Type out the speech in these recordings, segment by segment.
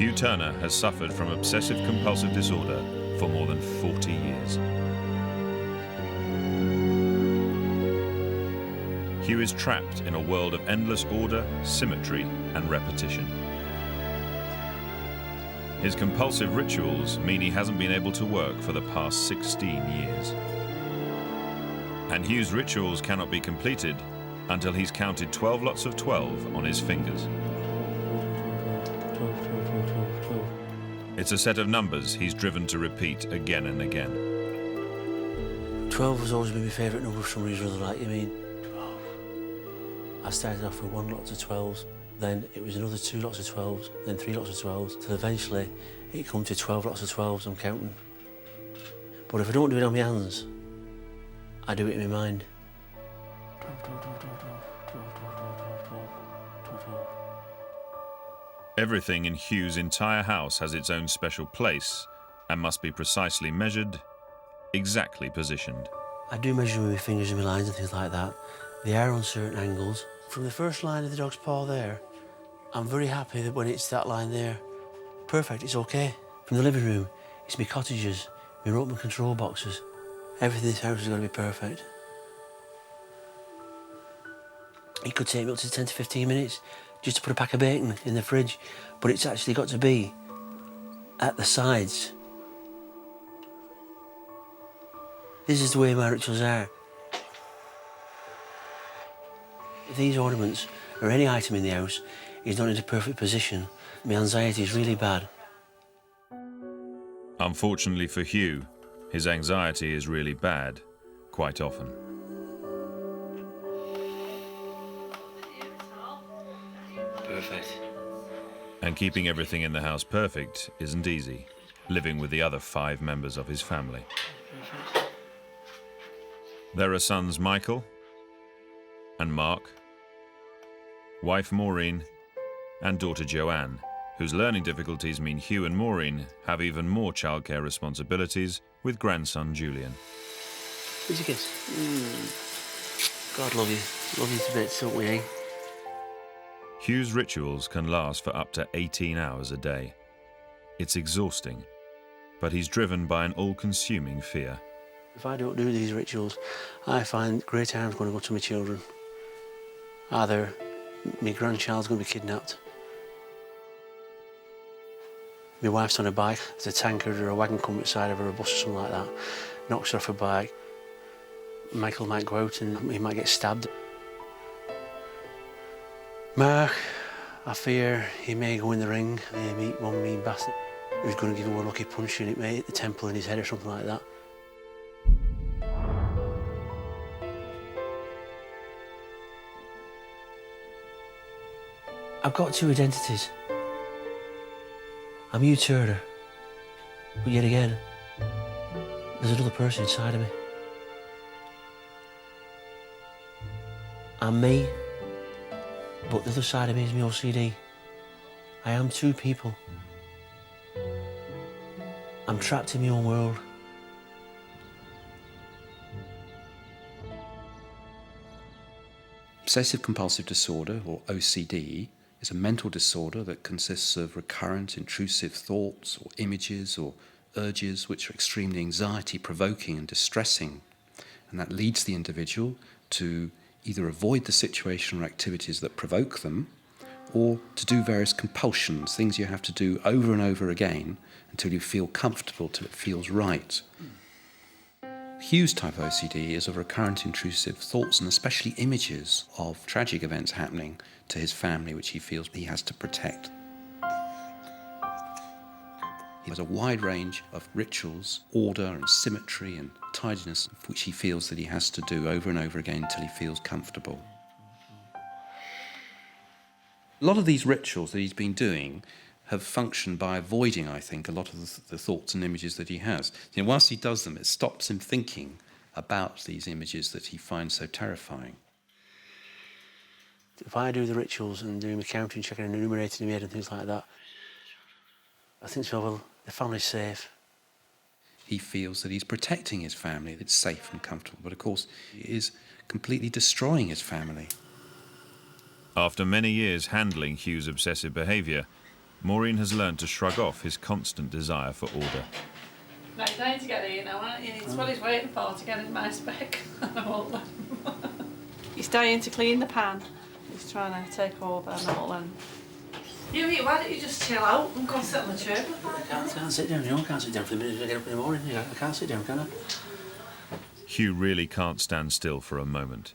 Hugh Turner has suffered from obsessive compulsive disorder for more than 40 years. Hugh is trapped in a world of endless order, symmetry, and repetition. His compulsive rituals mean he hasn't been able to work for the past 16 years. And Hugh's rituals cannot be completed until he's counted 12 lots of 12 on his fingers. 12, 12, 12, 12, 12. It's a set of numbers he's driven to repeat again and again. 12 has always been my favourite number for some reason or other, like, 12. I started off with 1 lot of 12s, then it was another 2 lots of 12s, then 3 lots of 12s, till eventually it come to 12 lots of 12s, I'm counting. But if I don't do it on my hands, I do it in my mind. 12, 12, 12, 12, 12, 12, 12, 12, 12, 12. Everything in Hugh's entire house has its own special place and must be precisely measured, exactly positioned. I do measure with my fingers and my lines and things like that. They are on certain angles. From the first line of the dog's paw there, I'm very happy that when it's that line there, perfect, it's okay. From the living room, it's my cottages, my remote control boxes. Everything in this house is going to be perfect. It could take me up to 10 to 15 minutes just to put a pack of bacon in the fridge, but it's actually got to be at the sides. This is the way my rituals are. If these ornaments or any item in the house is not in a perfect position, my anxiety is really bad. Unfortunately for Hugh, his anxiety is really bad, quite often. Perfect. And keeping everything in the house perfect isn't easy, living with the other 5 members of his family. There are sons Michael and Mark, wife Maureen, and daughter Joanne, whose learning difficulties mean Hugh and Maureen have even more childcare responsibilities with grandson Julian. Here's your kiss. God love you. Love you to bits, don't we, eh? Hugh's rituals can last for up to 18 hours a day. It's exhausting, but he's driven by an all-consuming fear. If I don't do these rituals, I find great harm's going to go to my children. Either my grandchild's going to be kidnapped, my wife's on a bike, there's a tankard or a wagon coming beside of her, or a bus or something like that, knocks her off her bike. Michael might go out and he might get stabbed. Mark, I fear he may go in the ring and meet one mean bastard who's going to give him one lucky punch and it may hit the temple in his head or something like that. I've got 2 identities. I'm Hugh Turner, but yet again, there's another person inside of me. I'm me, but the other side of me is my OCD. I am 2 people. I'm trapped in my own world. Obsessive Compulsive Disorder, or OCD, is a mental disorder that consists of recurrent intrusive thoughts or images or urges which are extremely anxiety-provoking and distressing. And that leads the individual to either avoid the situation or activities that provoke them, or to do various compulsions, things you have to do over and over again until you feel comfortable, till it feels right. Hugh's type of OCD is of recurrent intrusive thoughts and especially images of tragic events happening to his family which he feels he has to protect. He has a wide range of rituals, order and symmetry and tidiness which he feels that he has to do over and over again until he feels comfortable. A lot of these rituals that he's been doing have functioned by avoiding, I think, a lot of the thoughts and images that he has. You know, whilst he does them, it stops him thinking about these images that he finds so terrifying. If I do the rituals and do my counting, checking and enumerating in my head and things like that, I think to myself, well, the family's safe. He feels that he's protecting his family, it's safe and comfortable, but of course he is completely destroying his family. After many years handling Hugh's obsessive behaviour, Maureen has learned to shrug off his constant desire for order. Right, you're dying to get here now, aren't you? It's what he's waiting for, to get in my spec. I won't let him. He's dying to clean the pan. He's trying to take over and I won't let him. Hughie, why don't you just chill out and go sit on the chair? I can't sit down, you know, I can't sit down for the minute I get up in the morning. I can't sit down, can I? Hugh really can't stand still for a moment.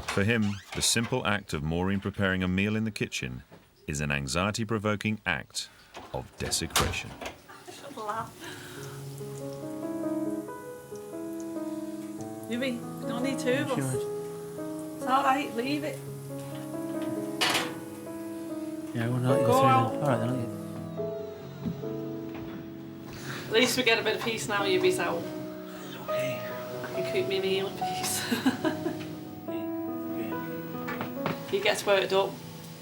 For him, the simple act of Maureen preparing a meal in the kitchen is an anxiety-provoking act of desecration. Shut laugh. Hughie, you don't need two of us. It's all right, leave it. Yeah, I wouldn't like you to Go go through out. then. All right, then, At least we get a bit of peace now, Hughie's out. it's okay. I can cook me meal in peace. He gets worked up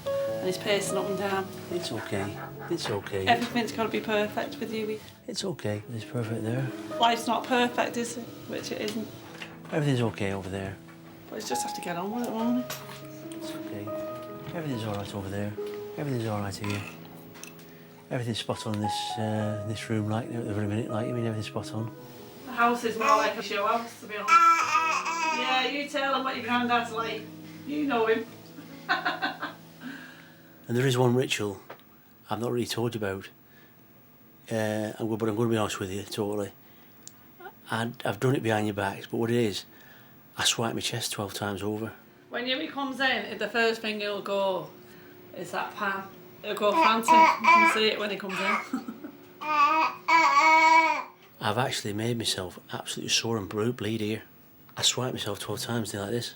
and he's pacing up and down. It's okay. It's okay. Everything's got to be perfect with Hughie. It's okay. It's perfect there. Life's not perfect, is it? Which it isn't. Everything's okay over there. But it's just have to get on with it, won't it? It's okay. Everything's all right over there. Everything's all right here. Everything's spot on in this room, like every minute, like you mean everything's spot on. The house is more like a show house, to be honest. Yeah, you tell him what your granddad's like. You know him. And there is one ritual I've not really told you about. But I'm going to be honest with you, totally. I've done it behind your backs, but what it is, I swipe my chest 12 times over. When Hughie comes in, the first thing he'll go is that pan. He'll go frantic. You can see it when he comes in. I've actually made myself absolutely sore and bleed here. I swipe myself 12 times, do like this.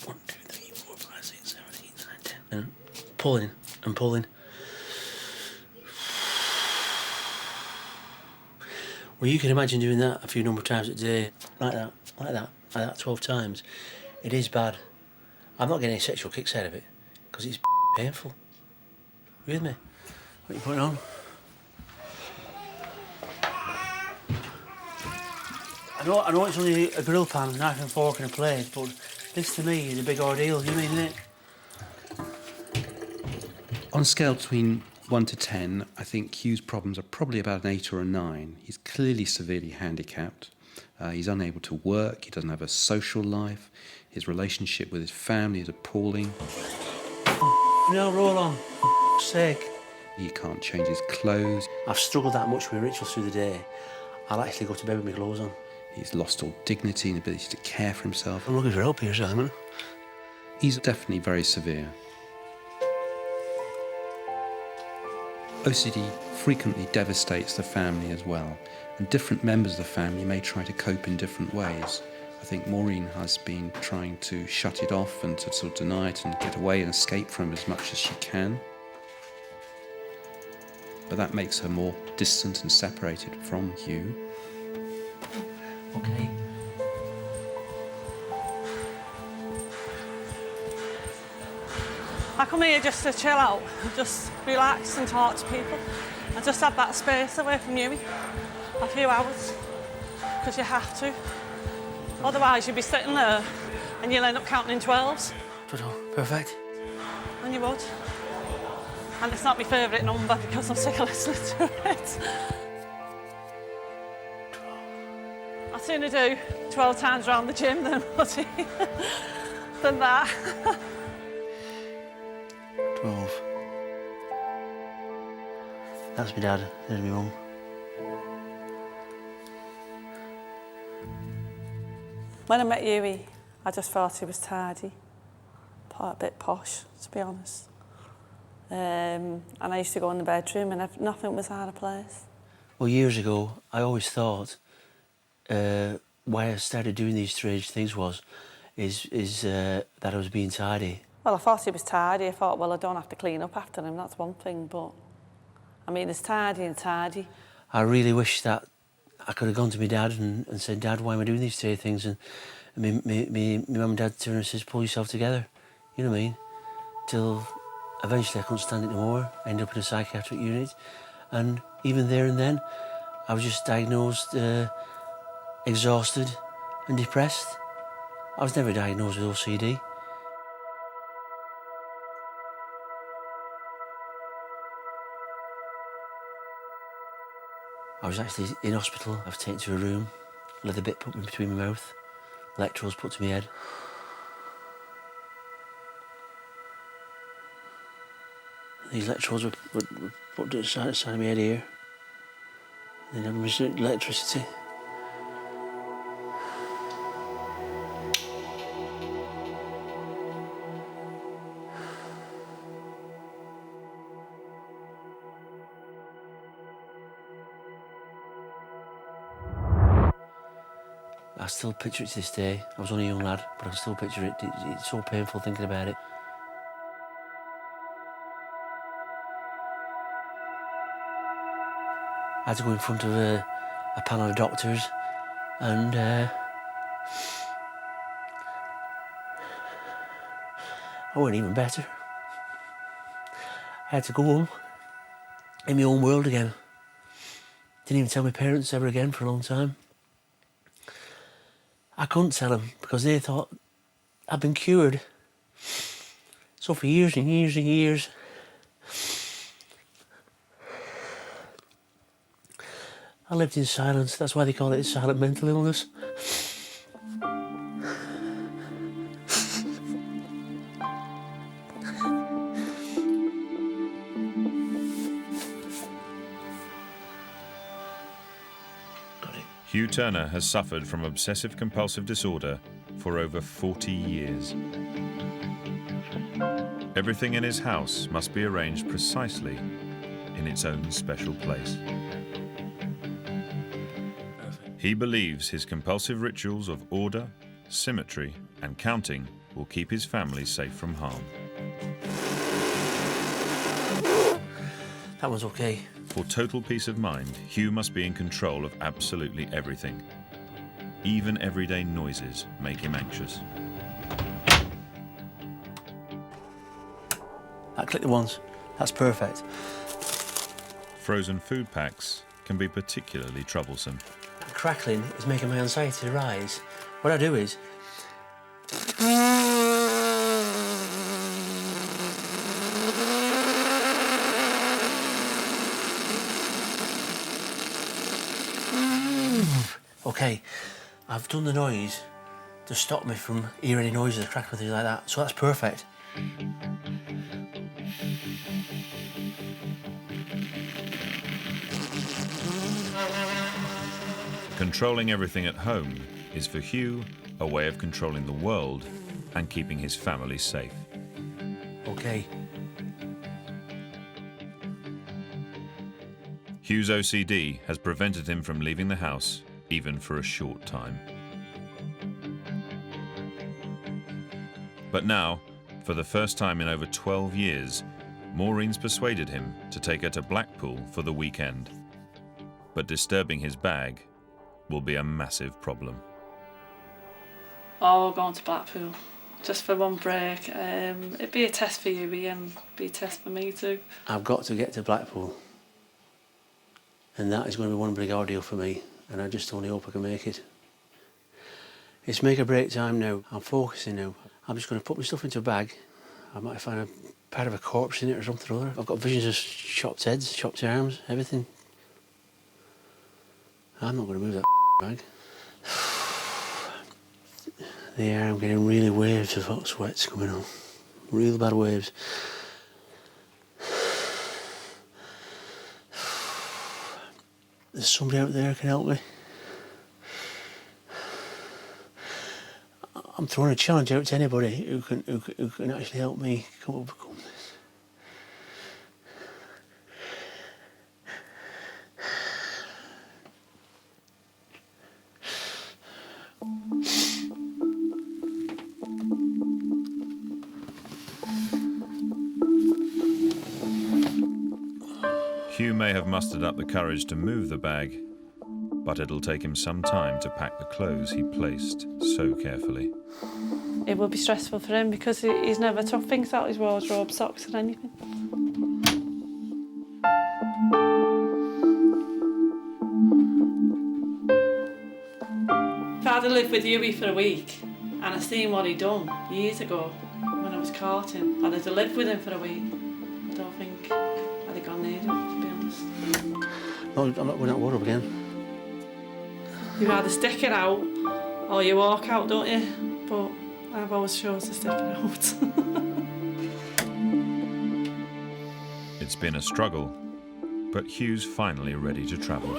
1, 2, 3, 4, 5, 6, 7, 8, 9, 10. And pulling and pulling. Well, you can imagine doing that a few number of times a day. Like that, 12 times. It is bad. I'm not getting any sexual kicks out of it, because it's painful. You with me? What are you putting on? I know it's only a grill pan, a knife and fork and a plate, but this to me is a big ordeal, you mean, isn't it? On a scale between 1 to 10, I think Hugh's problems are probably about an 8 or a 9. He's clearly severely handicapped. He's unable to work, he doesn't have a social life, his relationship with his family is appalling. No, roll on. For sake. He can't change his clothes. I've struggled that much with rituals through the day. I'll actually go to bed with my clothes on. He's lost all dignity and ability to care for himself. I'm looking for help here, Simon. He's definitely very severe. OCD frequently devastates the family as well, and different members of the family may try to cope in different ways. I think Maureen has been trying to shut it off and to sort of deny it and get away and escape from it as much as she can. But that makes her more distant and separated from Hugh. Okay. I come here just to chill out, just relax and talk to people. I just have that space away from Hughie, a few hours, because you have to. Otherwise you'd be sitting there and you'll end up counting in 12s. Perfect. And you would. And it's not my favourite number because I'm sick of listening to it. I'd sooner do 12 times round the gym than than that. 12. That's my dad, there's my mum. When I met Hughie, I just thought he was tidy, a bit posh, to be honest. And I used to go in the bedroom and nothing was out of place. Well, years ago, I always thought why I started doing these strange things is that I was being tidy. Well, I thought he was tidy. I thought, well, I don't have to clean up after him, that's one thing, but I mean, it's tidy and tidy. I really wish that I could have gone to my dad and said, Dad, why am I doing these strange things? And my mum and dad turned and says, pull yourself together. You know what I mean? Till eventually I couldn't stand it no more. I ended up in a psychiatric unit. And even there and then, I was just diagnosed exhausted and depressed. I was never diagnosed with OCD. I was actually in hospital. I was taken to a room, leather bit put in between my mouth, electrodes put to my head. These electrodes were put to the side of my head here. Then there was electricity. I still picture it to this day. I was only a young lad, but I can still picture it. It's so painful thinking about it. I had to go in front of a panel of doctors, and I wasn't even better. I had to go home in my own world again. Didn't even tell my parents ever again for a long time. I couldn't tell them because they thought I'd been cured. So for years and years and years, I lived in silence. That's why they call it a silent mental illness. Hugh Turner has suffered from obsessive compulsive disorder for over 40 years. Everything in his house must be arranged precisely in its own special place. He believes his compulsive rituals of order, symmetry, and counting will keep his family safe from harm. That one's okay. For total peace of mind, Hugh must be in control of absolutely everything. Even everyday noises make him anxious. That clicked once. That's perfect. Frozen food packs can be particularly troublesome. That crackling is making my anxiety rise. What I do is... Okay, I've done the noise to stop me from hearing any noises, crackling, things like that, so that's perfect. Controlling everything at home is for Hugh a way of controlling the world and keeping his family safe. Okay. Hugh's OCD has prevented him from leaving the house even for a short time. But now, for the first time in over 12 years, Maureen's persuaded him to take her to Blackpool for the weekend. But disturbing his bag will be a massive problem. Oh, we're going to Blackpool, just for one break. It'd be a test for you, Ian. It'd be a test for me too. I've got to get to Blackpool. And that is going to be one big ordeal for me. And I just only hope I can make it. It's make or break time now. I'm focusing now. I'm just going to put my stuff into a bag. I might find a part of a corpse in it or something or other. I've got visions of chopped heads, chopped arms, everything. I'm not going to move that bag. There, I'm getting really waves of hot sweats coming on. Real bad waves. There's somebody out there who can help me. I'm throwing a challenge out to anybody who can actually help me overcome this. Hugh may have mustered up the courage to move the bag, but it'll take him some time to pack the clothes he placed so carefully. It will be stressful for him because he's never took things out his wardrobe, socks and anything. If I'd have lived with Hughie for a week and I seen what he'd done years ago when I was courting, I'd have lived with him for a week. I don't think I'd I'd have gone near him, to be honest. No, I'm not going out water again. You either stick it out or you walk out, don't you? But I've always chose to stick it out. It's been a struggle, but Hugh's finally ready to travel.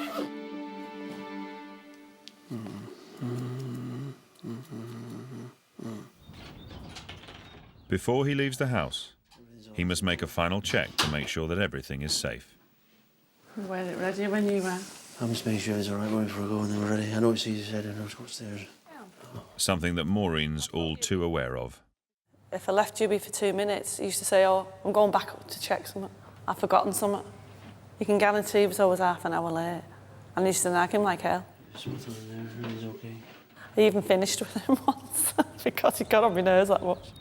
Before he leaves the house, he must make a final check to make sure that everything is safe. Wear it ready when you went. I'm just making sure it's all right before I go and then we're ready. I know it's easy said, I know it's upstairs. Something that Maureen's all too aware of. If I left Juby for 2 minutes, he used to say, oh, I'm going back up to check something. I've forgotten something. You can guarantee he was always half an hour late. And I used to nag him like hell. Something in there, it's okay. I even finished with him once because he got on my nerves that much.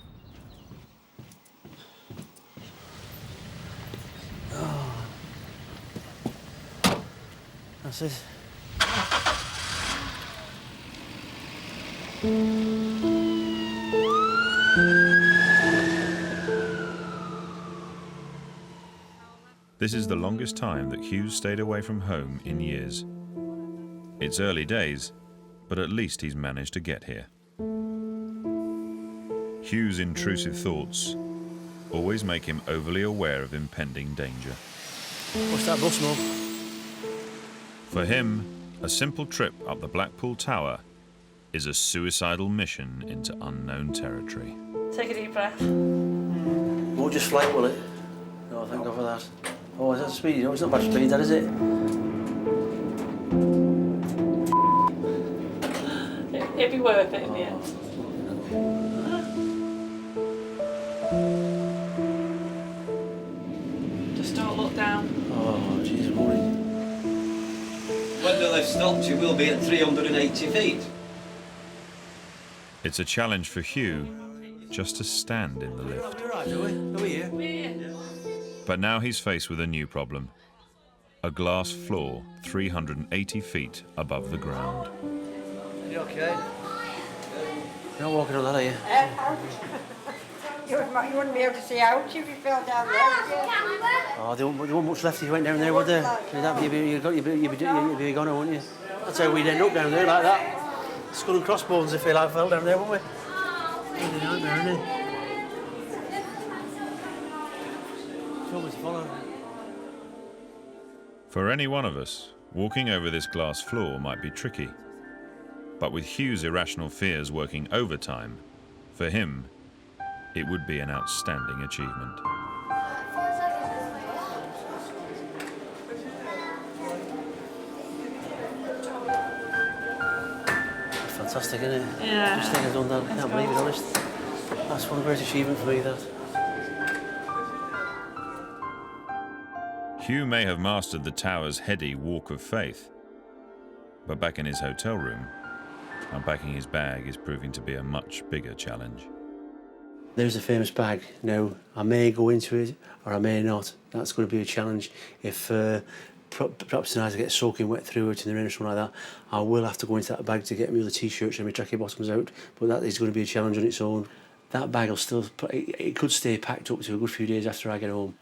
Oh. That's it. This is the longest time that Hugh's stayed away from home in years. It's early days, but at least he's managed to get here. Hugh's intrusive thoughts always make him overly aware of impending danger. What's that bus, Mum? For him, a simple trip up the Blackpool Tower is a suicidal mission into unknown territory. Take a deep breath. Won't just fly, will it? No, thank God for that. Oh, is that speed? No, it's not bad speed, that is it? It'd be worth it in the end. Just don't look down. Oh, jeez, Maureen. When the lift stops, you will be at 380 feet. It's a challenge for Hugh just to stand in the lift. You're right, are we here? But now he's faced with a new problem. A glass floor 380 feet above the ground. You okay? You're not walking on that, are you? You wouldn't be able to see out if you fell down there, would you? Oh, there wasn't much left if you went down there, would there? You'd be gone, wouldn't you? That's how we'd end up down there, like that. Skull and crossbones if we fell down there, wouldn't we? It's a nightmare, isn't it? To follow. For any one of us, walking over this glass floor might be tricky. But with Hugh's irrational fears working overtime, for him, it would be an outstanding achievement. Fantastic, isn't it? Yeah. Just think I've done that. I can't believe it, honest. That's one great achievement for me, that. Hugh may have mastered the tower's heady walk of faith, but back in his hotel room, unpacking his bag is proving to be a much bigger challenge. There's a famous bag. Now, I may go into it or I may not. That's going to be a challenge. If perhaps tonight I get soaking wet through it in the rain or something like that, I will have to go into that bag to get me all the t-shirts and my tracky bottoms out, but that is going to be a challenge on its own. That bag will still, it could stay packed up to a good few days after I get home.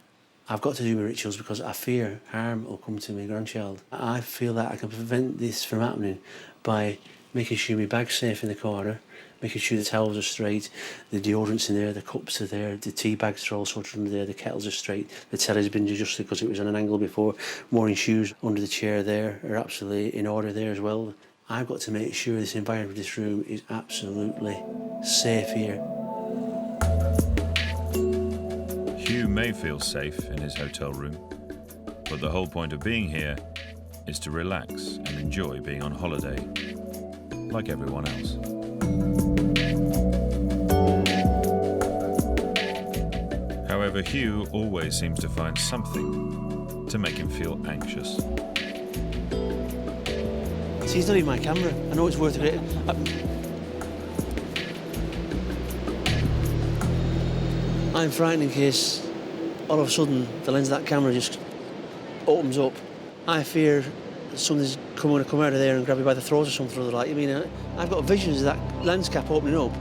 I've got to do my rituals because I fear harm will come to my grandchild. I feel that I can prevent this from happening by making sure my bag's safe in the corner, making sure the towels are straight, the deodorant's in there, the cups are there, the tea bags are all sorted under there, the kettles are straight, the telly's been adjusted because it was on an angle before. Maureen's shoes under the chair there are absolutely in order there as well. I've got to make sure this environment, this room, is absolutely safe here. Hugh may feel safe in his hotel room, but the whole point of being here is to relax and enjoy being on holiday, like everyone else. However, Hugh always seems to find something to make him feel anxious. See, it's not even my camera. I know it's worth it. I'm frightened in case all of a sudden the lens of that camera just opens up. I fear something's going to come out of there and grab you by the throat or something or other like. I mean, I've got visions of that lens cap opening up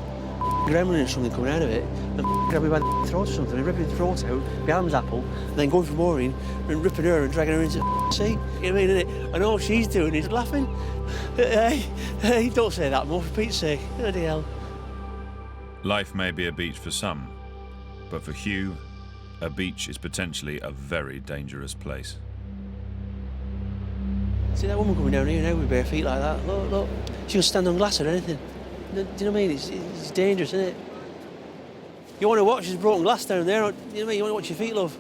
gremlin or something coming out of it and grab me by the throat or something, and ripping the throat out, the Adam's apple, and then going for Maureen and ripping her and dragging her into the sea. You know what I mean, innit? And all she's doing is laughing. Hey, don't say that more, for Pete's sake. Bloody hell. Life may be a beach for some, but for Hugh, a beach is potentially a very dangerous place. See that woman coming down here now with bare feet like that? Look. She can stand on glass or anything. Do you know what I mean? It's dangerous, isn't it? You want to watch this broken glass down there, you know what I mean? You want to watch your feet, love.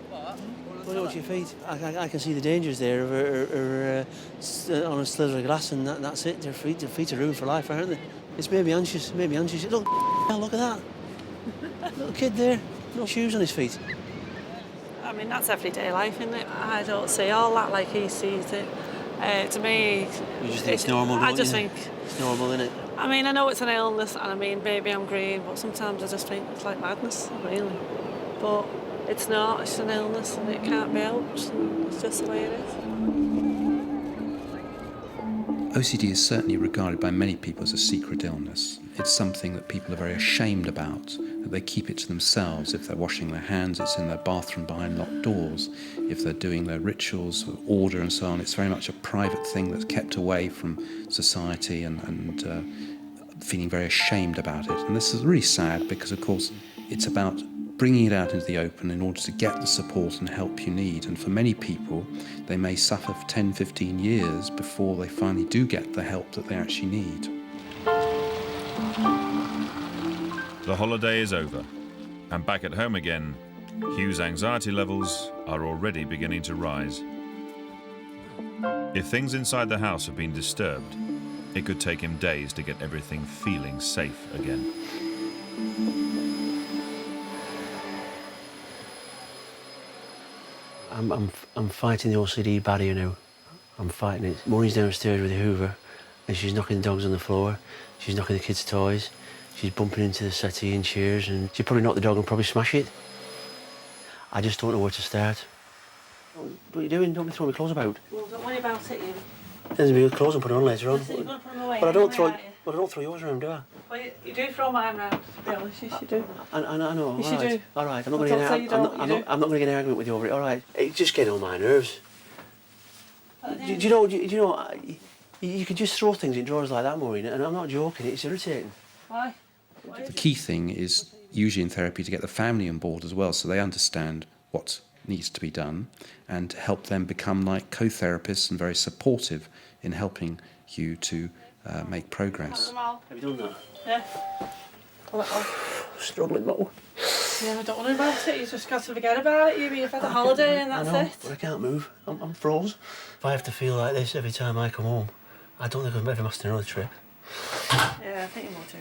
What? You want to watch your feet. I can see the dangers there of her on a slither of glass, and that's it. Their feet are ruined for life, aren't they? It's made me anxious, Look at that. Little kid there, no shoes on his feet. I mean, that's everyday life, isn't it? I don't see all that like he sees it. To me... You just think it's normal, don't you? I just think... It's normal, isn't it? I mean, I know it's an illness, and I mean, maybe I'm green, but sometimes I just think it's like madness, really. But it's not, it's an illness, and it can't be helped, and it's just the way it is. OCD is certainly regarded by many people as a secret illness. It's something that people are very ashamed about, that they keep it to themselves. If they're washing their hands, it's in their bathroom behind locked doors. If they're doing their rituals, order and so on, it's very much a private thing that's kept away from society and feeling very ashamed about it. And this is really sad because, of course, it's about bringing it out into the open in order to get the support and help you need. And for many people, they may suffer for 10, 15 years before they finally do get the help that they actually need. The holiday is over, and back at home again, Hugh's anxiety levels are already beginning to rise. If things inside the house have been disturbed, it could take him days to get everything feeling safe again. I'm fighting the OCD barrier now. I'm fighting it. Maureen's downstairs with the Hoover, and she's knocking the dogs on the floor. She's knocking the kids' toys. She's bumping into the settee and chairs, and she'll probably knock the dog and probably smash it. I just don't know where to start. What are you doing? Don't be throwing my clothes about. Well, don't worry about it, you. There's me clothes and put it on later on. You're going to put them away. But I don't throw yours around, do I? Well, you do throw mine round, to be honest. Yes, you do. I know. Yes, you do. All right. I'm not Well, going to don't say you don't, I'm you not do. going to get an argument with you over it. All right. It's just getting on my nerves. Do you know? You could just throw things in drawers like that, Maureen, and I'm not joking. It's irritating. Why? The key thing is usually in therapy to get the family on board as well, so they understand what needs to be done and to help them become like co-therapists and very supportive in helping you to make progress. Have you done that? Yeah. Pull it off. Struggling, though. Yeah, don't worry about it. You just got to forget about it. You've had a holiday and that's I know, it. but I can't move. I'm froze. If I have to feel like this every time I come home, I don't think I've ever mastered another trip. Yeah, I think you will do.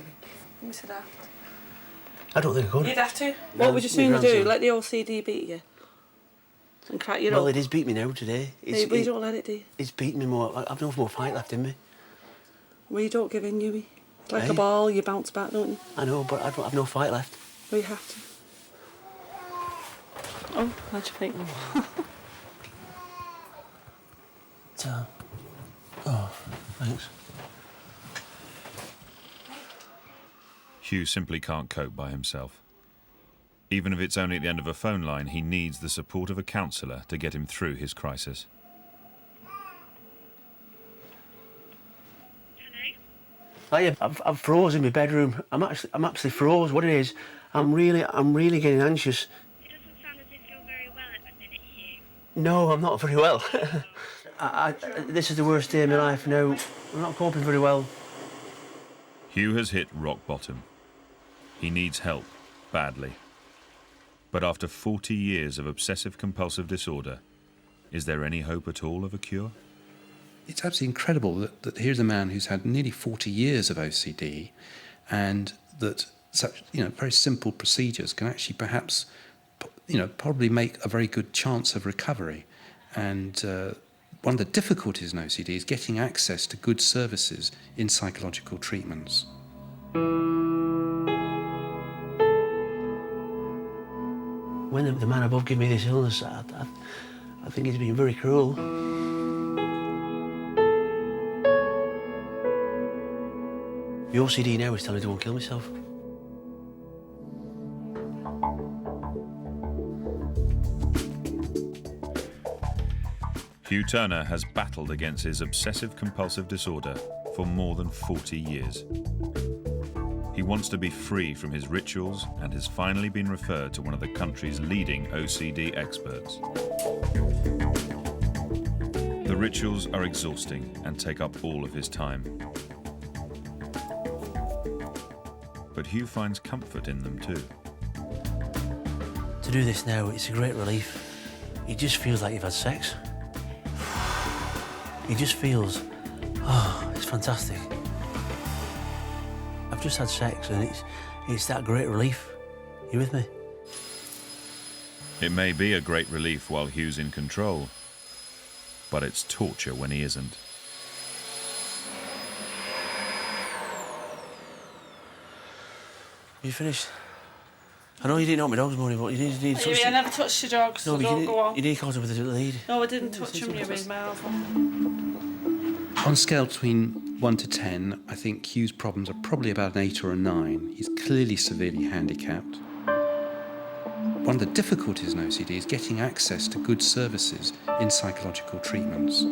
You said that. I don't think I could. You'd have to. What would you sooner do? Let the OCD beat you? And crack you up? Well, it is beat me now today. But you don't let it, do you? It's beating me more. I've no more fight left in me. Well, you don't give in, Hughie. It's like Hey. a ball, you bounce back, don't you? I know, but I've no fight left. Well, you have to. Oh, how'd you think? Oh, thanks. Hugh simply can't cope by himself. Even if it's only at the end of a phone line, he needs the support of a counsellor to get him through his crisis. I'm froze in my bedroom. I'm actually froze. What it is, I'm really getting anxious. It doesn't sound as if you're very well at the minute, Hugh. No, I'm not very well. This is the worst day of my life now. I'm not coping very well. Hugh has hit rock bottom. He needs help, badly. But after 40 years of obsessive compulsive disorder, is there any hope at all of a cure? It's absolutely incredible that here's a man who's had nearly 40 years of OCD, and that such very simple procedures can actually perhaps probably make a very good chance of recovery. And one of the difficulties in OCD is getting access to good services in psychological treatments. When the man above gave me this illness, I think he's been very cruel. The OCD now is telling me to go and kill myself. Hugh Turner has battled against his obsessive compulsive disorder for more than 40 years. He wants to be free from his rituals and has finally been referred to one of the country's leading OCD experts. The rituals are exhausting and take up all of his time. But Hugh finds comfort in them too. To do this now, it's a great relief. It just feels like you've had sex. It just feels, oh, it's fantastic. I've just had sex and it's that great relief. You with me? It may be a great relief while Hugh's in control, but it's torture when he isn't. You finished? I know you didn't help my dogs, Maureen, but you need to touch I never touched your dogs, so don't go on. You need to contact with the lead. No, I didn't touch them, you made my mouth. On a scale between 1 to 10, I think Hugh's problems are probably about an 8 or a 9. He's clearly severely handicapped. One of the difficulties in OCD is getting access to good services in psychological treatments.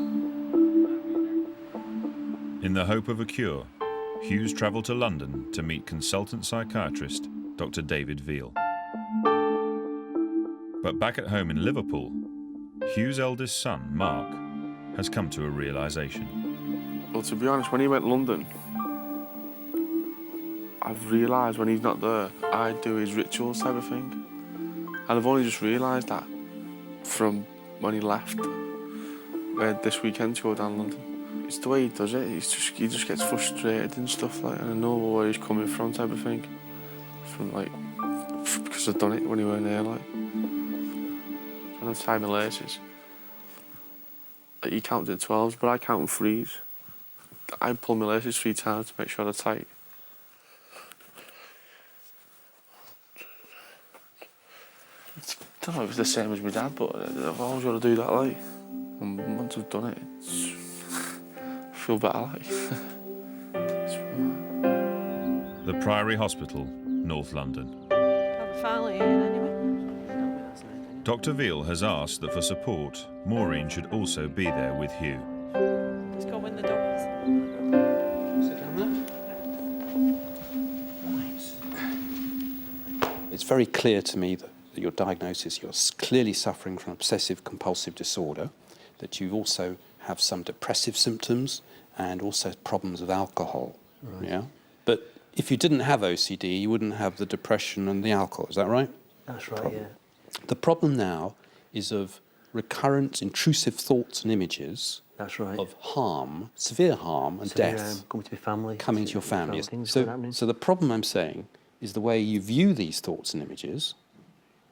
In the hope of a cure, Hugh's travelled to London to meet consultant psychiatrist Dr. David Veal. But back at home in Liverpool, Hugh's eldest son, Mark, has come to a realisation. Well, to be honest, when he went to London, I've realised when he's not there, I do his rituals type of thing. And I've only just realised that from when he left this weekend to go down London. It's the way he does it. He just gets frustrated and stuff like, and I know where he's coming from type of thing. Because I've done it when he weren't there, like. When I tie my laces, like, he counted in 12s, but I count in 3s. I pull my laces 3 times to make sure they're tight. I don't know if it's the same as my dad, but I've always got to do that, like. And once I've done it, I feel better, like. The Priory Hospital, North London. I'll be finally in anyway. Dr. Veal has asked that for support, Maureen should also be there with Hugh. Let's go in the doors. Sit down there. It's very clear to me that your diagnosis, you're clearly suffering from obsessive compulsive disorder, that you also have some depressive symptoms and also problems with alcohol. Right. Yeah? But if you didn't have OCD, you wouldn't have the depression and the alcohol, is that right? That's right, yeah. The problem now is of recurrent intrusive thoughts and images. That's right. Of harm, severe harm and Severe death harm, coming to your family. coming to your family. Happening. So the problem I'm saying is the way you view these thoughts and images,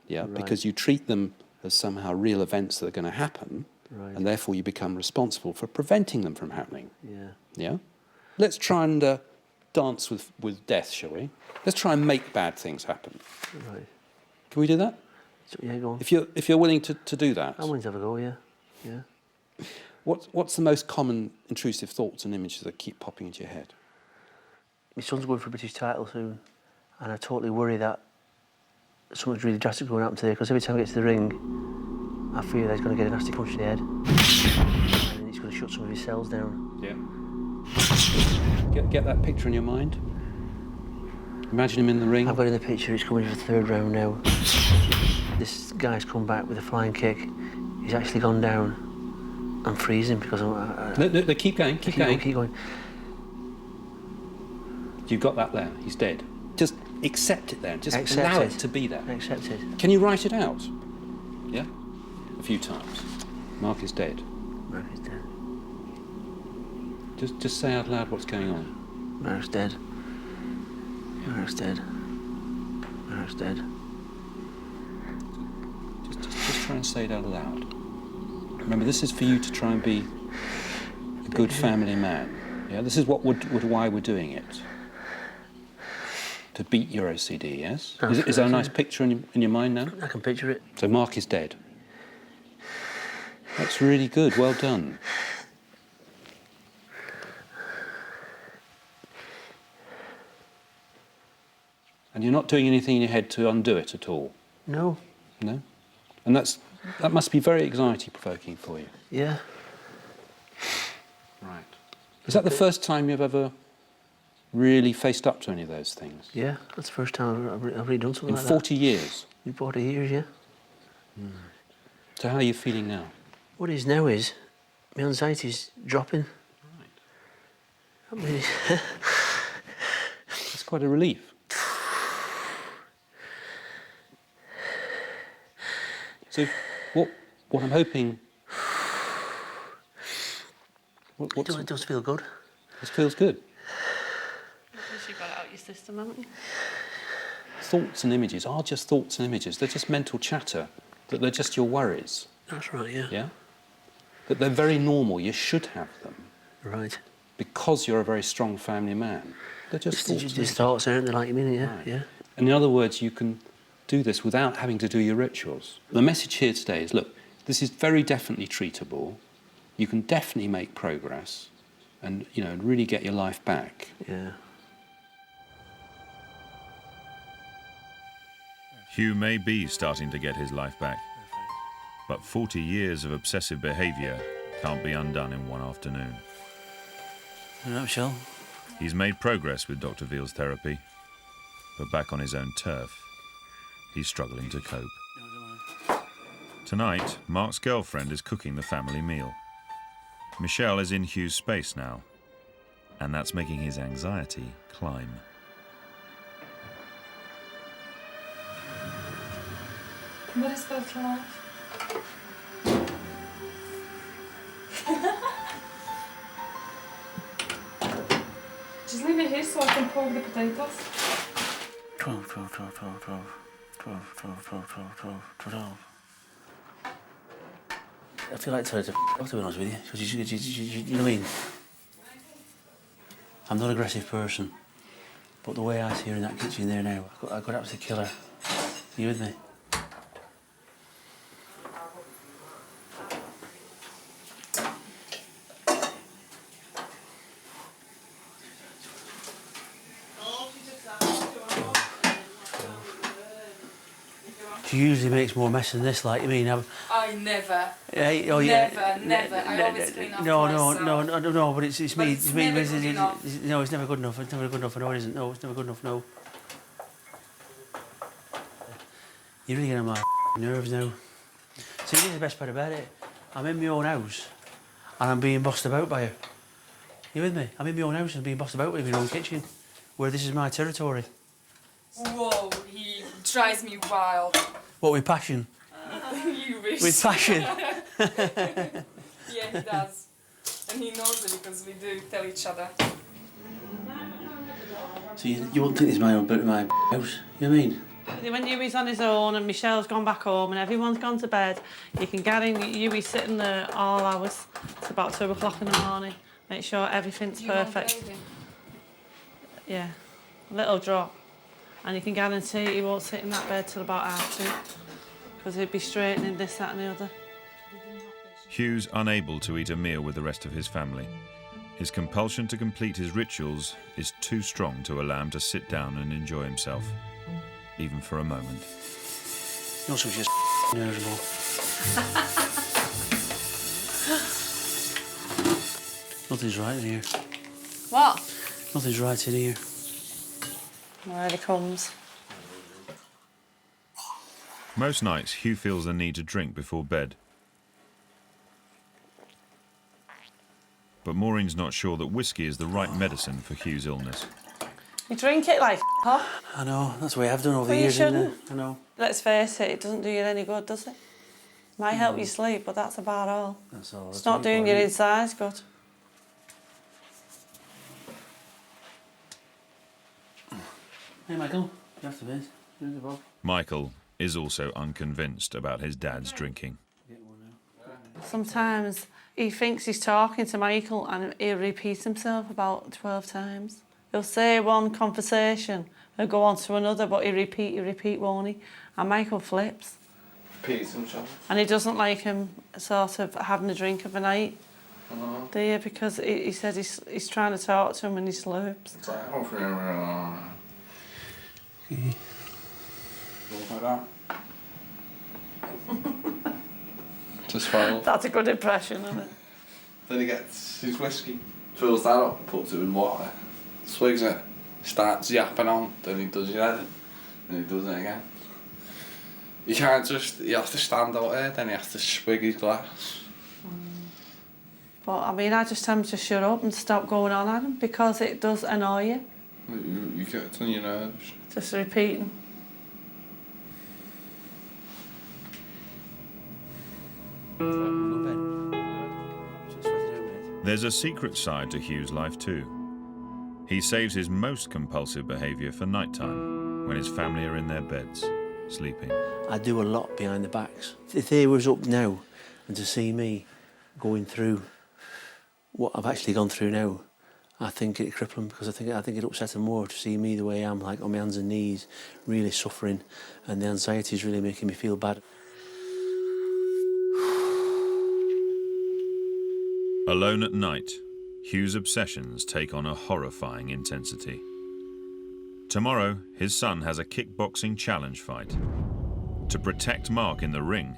yeah, Right. because you treat them as somehow real events that are going to happen, Right. and therefore you become responsible for preventing them from happening. Yeah. Yeah? Let's try and dance with death, shall we? Let's try and make bad things happen. Right. Can we do that? So, yeah, go on. If you're willing to do that. I'm willing to have a go, yeah. Yeah. What's the most common intrusive thoughts and images that keep popping into your head? My son's going for a British title soon, and I totally worry that something's really drastic going to happen today, because every time I get to the ring, I fear that he's going to get a nasty punch in the head, and then he's going to shut some of his cells down. Yeah. Get that picture in your mind. Imagine him in the ring. I've got in the picture, it's coming to the 3rd round now. This guy's come back with a flying kick. He's actually gone down. I'm freezing because No, keep going, keep going. Keep going. You've got that there. He's dead. Just accept it then. Just Accept allow it. it to be there. Accept it. Can you write it out? Yeah? A few times. Mark is dead. Mark is dead. Just say out loud what's going on. Mark's dead. Mark's dead. Mark's dead. Just try and say it out loud. Remember, this is for you to try and be a good family man. Yeah, this is why we're doing it. To beat your OCD, yes? Is that a nice picture in your mind now? I can picture it. So Mark is dead. That's really good. Well done. And you're not doing anything in your head to undo it at all? No. No? And that must be very anxiety-provoking for you. Yeah. Is that the first time you've ever really faced up to any of those things? Yeah, that's the first time I've really done something In like 40 years? that. In 40 years, yeah. So how are you feeling now? What it is now is, my anxiety's dropping. I mean, It's quite a relief. So what I'm hoping... it does feel good. This feels good. Because you've got it out your system, haven't you? Thoughts and images are just thoughts and images. They're just mental chatter. That they're just your worries. That's right, yeah. Yeah? That they're very normal. You should have them. Right. Because you're a very strong family man. They're just thoughts. Just thoughts, aren't they, like you mean, yeah, Right. yeah. And in other words, you can do this without having to do your rituals. The message here today is, look, this is very definitely treatable. You can definitely make progress and, you know, really get your life back. Yeah. Hugh may be starting to get his life back, but 40 years of obsessive behaviour can't be undone in one afternoon. In a nutshell. He's made progress with Dr. Veal's therapy, but back on his own turf, he's struggling to cope. Tonight, Mark's girlfriend is cooking the family meal. Michelle is in Hugh's space now, and that's making his anxiety climb. What is better life? Just leave it here so I can poke the potatoes. 12, 12, 12, 12, 12, 12, 12, 12, 12, 12, 12. I feel like telling her to be honest with you, because you know what I mean? I'm not an aggressive person, but the way I see her in that kitchen there now, I could absolutely kill her. You with me? She usually makes more mess than this, like, you mean? I never. Oh, yeah. Never. I always clean after myself. No, but it's me. But it's never good enough. No, it's never good enough. It's never good enough. No, it isn't. No, it's never good enough. No. You're really getting on my nerves now. See, here's the best part about it. I'm in my own house, and I'm being bossed about by her. You with me? I'm in my own house and being bossed about with my own kitchen, where this is my territory. Whoa, he drives me wild. What, with passion? You wish. With passion? Yeah, he does. And he knows it because we do tell each other. So you won't think this is my own bit of my house, you know what I mean? When Huey's on his own and Michelle's gone back home and everyone's gone to bed, you can get in Huey sitting there all hours. It's about 2 o'clock in the morning. Make sure everything's perfect. Yeah, a little drop. And you can guarantee he won't sit in that bed till about 2:30 because he'd be straightening this, that and the other. Hugh's unable to eat a meal with the rest of his family. His compulsion to complete his rituals is too strong to allow him to sit down and enjoy himself, even for a moment. You're so just nervous. Nothing's right in here. What? Nothing's right in here. There he comes. Most nights, Hugh feels the need to drink before bed. But Maureen's not sure that whiskey is the right medicine for Hugh's illness. You drink it like huh? I know, that's the way I've done over Well, the you years, isn't it? shouldn't. I know. Let's face it, it doesn't do you any good, does it? Might help you sleep, but that's about all. That's all. It's not doing your insides good. Hey, Michael, you have to miss. Here's the book. Michael is also unconvinced about his dad's drinking. Sometimes he thinks he's talking to Michael and he'll repeat himself about 12 times. He'll say one conversation, he'll go on to another, but he'll repeat, won't he? And Michael flips. Repeats himself. And he doesn't like him sort of having a drink of a night, do you? Because he said he's trying to talk to him and he slurps. It's like, oh, forever. Like that. Just final. That's a good impression, isn't it? Then he gets his whiskey. fills that up and puts it in water, swigs it, starts yapping on, then he does your head, and he does it again. You can't just, you have to stand out there, then he has to swig his glass. But I mean, I just tell him to shut up and stop going on at him because it does annoy you. You get it on your nerves. Just repeating. There's a secret side to Hugh's life too. He saves his most compulsive behaviour for nighttime, when his family are in their beds, sleeping. I do a lot behind the backs. If they was up now and to see me going through what I've actually gone through now, I think it'd cripple them, because I think it'd upset them more to see me the way I am, like on my hands and knees, really suffering, and the anxiety is really making me feel bad. Alone at night, Hugh's obsessions take on a horrifying intensity. Tomorrow, his son has a kickboxing challenge fight. To protect Mark in the ring,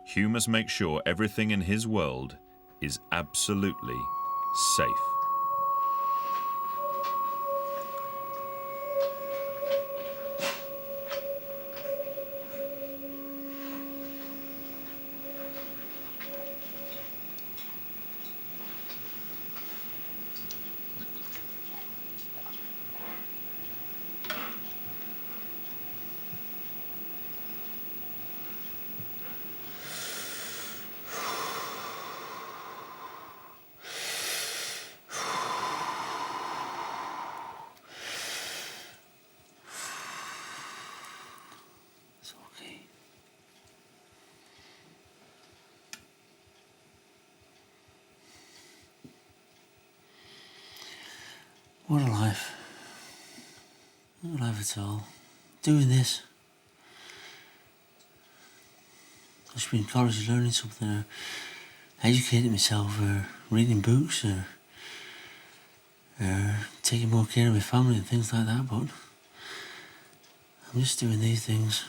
Hugh must make sure everything in his world is absolutely safe. It's okay. What a life. Not a life at all. Doing this. I should be in college learning something, or educating myself, or reading books, or taking more care of my family and things like that, but I'm just doing these things.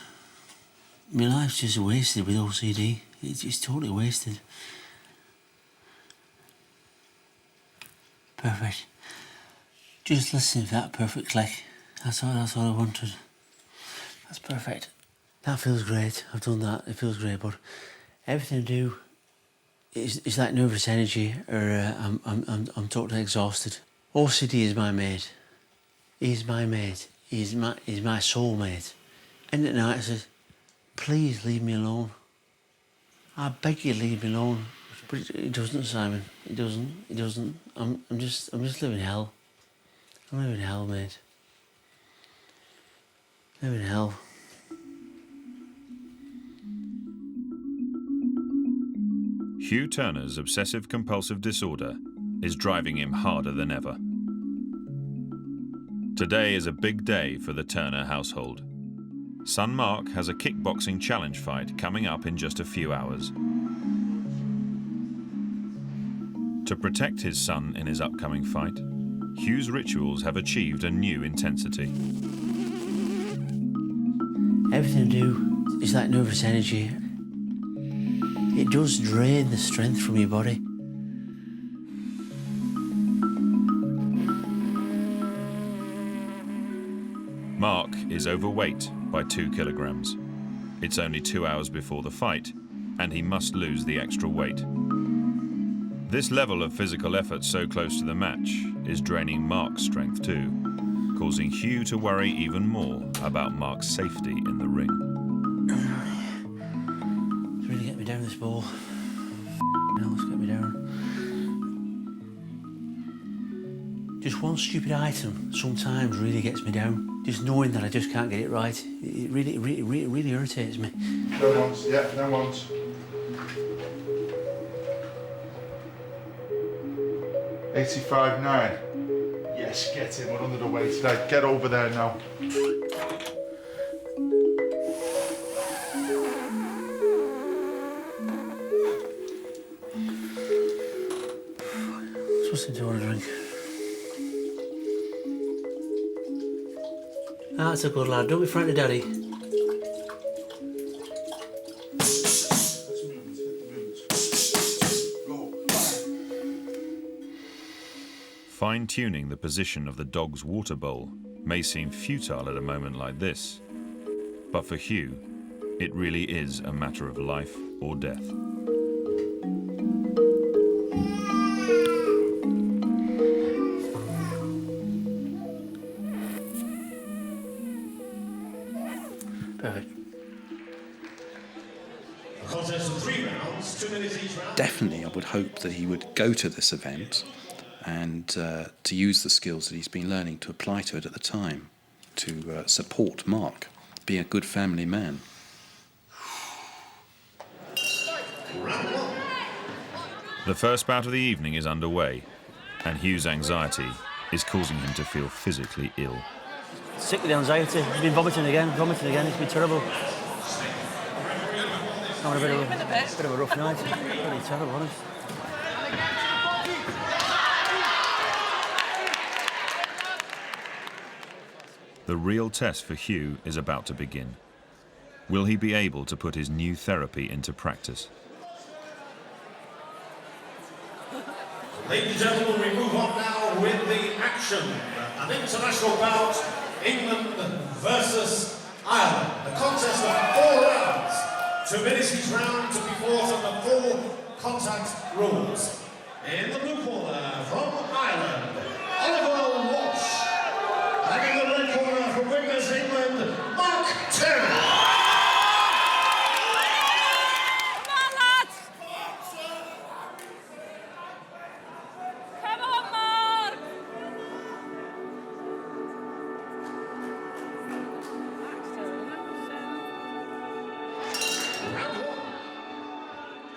My life's just wasted with OCD. It's totally wasted. Perfect. Just listening for that perfect click. That's all I wanted. That's perfect. That feels great. I've done that. It feels great. But everything I do is like nervous energy, or I'm totally exhausted. OCD is my mate. He's my mate. He's my soulmate. And at night I said, please leave me alone. I beg you, leave me alone. But he doesn't, Simon. He doesn't. I'm just living hell. I'm living hell, mate. Living hell. Hugh Turner's obsessive compulsive disorder is driving him harder than ever. Today is a big day for the Turner household. Son Mark has a kickboxing challenge fight coming up in just a few hours. To protect his son in his upcoming fight, Hugh's rituals have achieved a new intensity. Everything I do is like nervous energy. It does drain the strength from your body. Mark is overweight by 2 kilograms. It's only 2 hours before the fight, and he must lose the extra weight. This level of physical effort so close to the match is draining Mark's strength too, causing Hugh to worry even more about Mark's safety in the ring. It's really getting me down, this ball. Now let's get me down. Just one stupid item sometimes really gets me down. Just knowing that I just can't get it right. It really irritates me. No one's, yeah, no one's. 85.9. Yes, get him. We're under the weight today. Get over there now. Supposed to want a drink. That's a good lad. Don't be frightened of Daddy. fine-tuning the position of the dog's water bowl may seem futile at a moment like this, but for Hugh, it really is a matter of life or death. Perfect. A contest of 3 rounds, 2 minutes each round. Definitely, I would hope that he would go to this event and to use the skills that he's been learning to apply to it at the time, to support Mark, be a good family man. The first bout of the evening is underway, and Hugh's anxiety is causing him to feel physically ill. Sick with the anxiety. He's been vomiting again. It's been terrible. Having a bit of a rough night. Pretty terrible, honest. The real test for Hugh is about to begin. Will he be able to put his new therapy into practice? Ladies and gentlemen, we move on now with the action. An international bout, England versus Ireland. The contest of 4 rounds. 2 minutes each round to be fought under full contact rules. In the blue corner from Ireland, Oliver Walsh. And in the red corner from Wingers England, Mark Turner.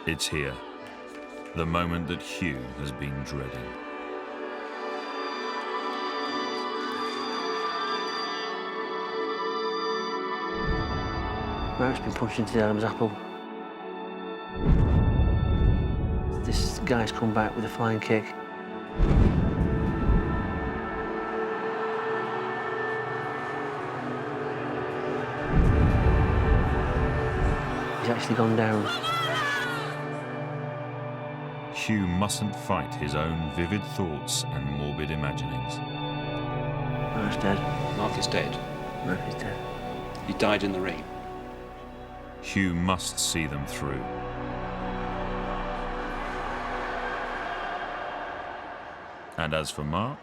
It's here, the moment that Hugh has been dreading. Mark's been punched into the Adam's apple. This guy's come back with a flying kick. He's actually gone down. Hugh mustn't fight his own vivid thoughts and morbid imaginings. Mark's dead. Mark is dead. Mark is dead. He died in the ring. Hugh must see them through. And as for Mark,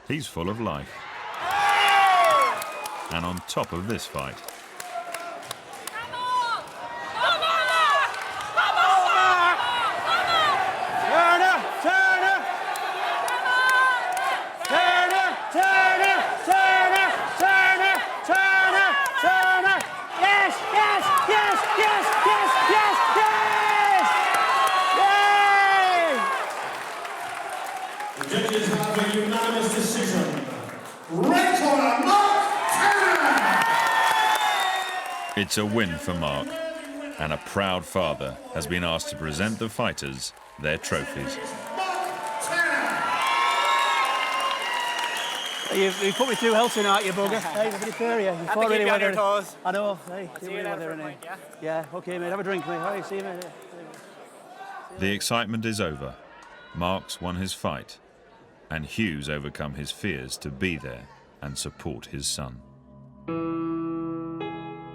he's full of life. And on top of this fight, Judges have a unanimous decision. Red corner, Mark Turner! it's a win for Mark, and a proud father has been asked to present the fighters their trophies. You put me through hell tonight, you bugger. Hey, nobody fair you. You fought really well. I know. Hey, see you later, mate. Yeah, okay, mate. Have a drink, mate. All right, see you, mate. The excitement is over. Mark's won his fight, and Hugh's overcome his fears to be there and support his son.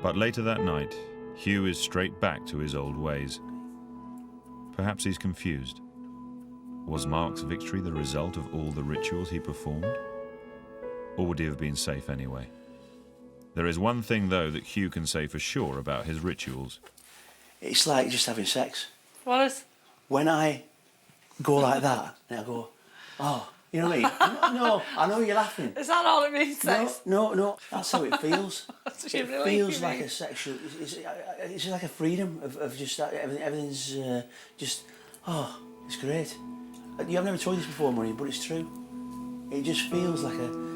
But later that night, Hugh is straight back to his old ways. Perhaps he's confused. Was Mark's victory the result of all the rituals he performed? Or would he have been safe anyway? There is one thing, though, that Hugh can say for sure about his rituals. It's like just having sex. What is? When I go like that, and I go, oh, you know what I mean? No, I know you're laughing. Is that all it means, sex? No, that's how it feels. It really feels like a sexual, it's like a freedom of just, everything's just, oh, it's great. I've never told you this before, Murray, but it's true. It just feels like a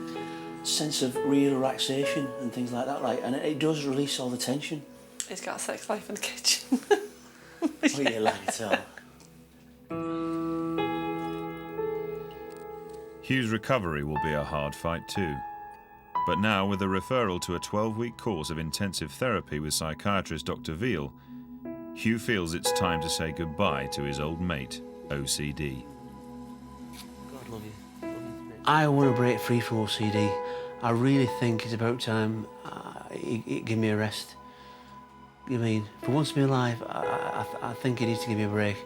sense of real relaxation and things like that, and it does release all the tension. He's got a sex life in the kitchen. Oh, you like it all. Hugh's recovery will be a hard fight too. But now, with a referral to a 12-week course of intensive therapy with psychiatrist Dr. Veal, Hugh feels it's time to say goodbye to his old mate, OCD. God love you. I want to break free from OCD. I really think it's about time it give me a rest. I mean, for once in my life, I think he needs to give me a break.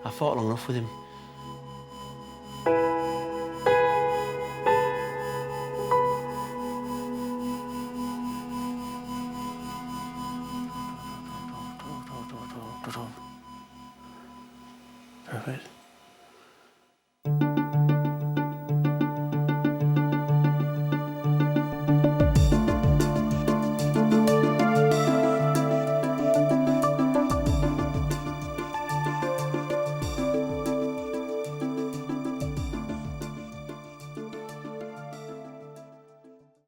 I fought long enough with him. Perfect.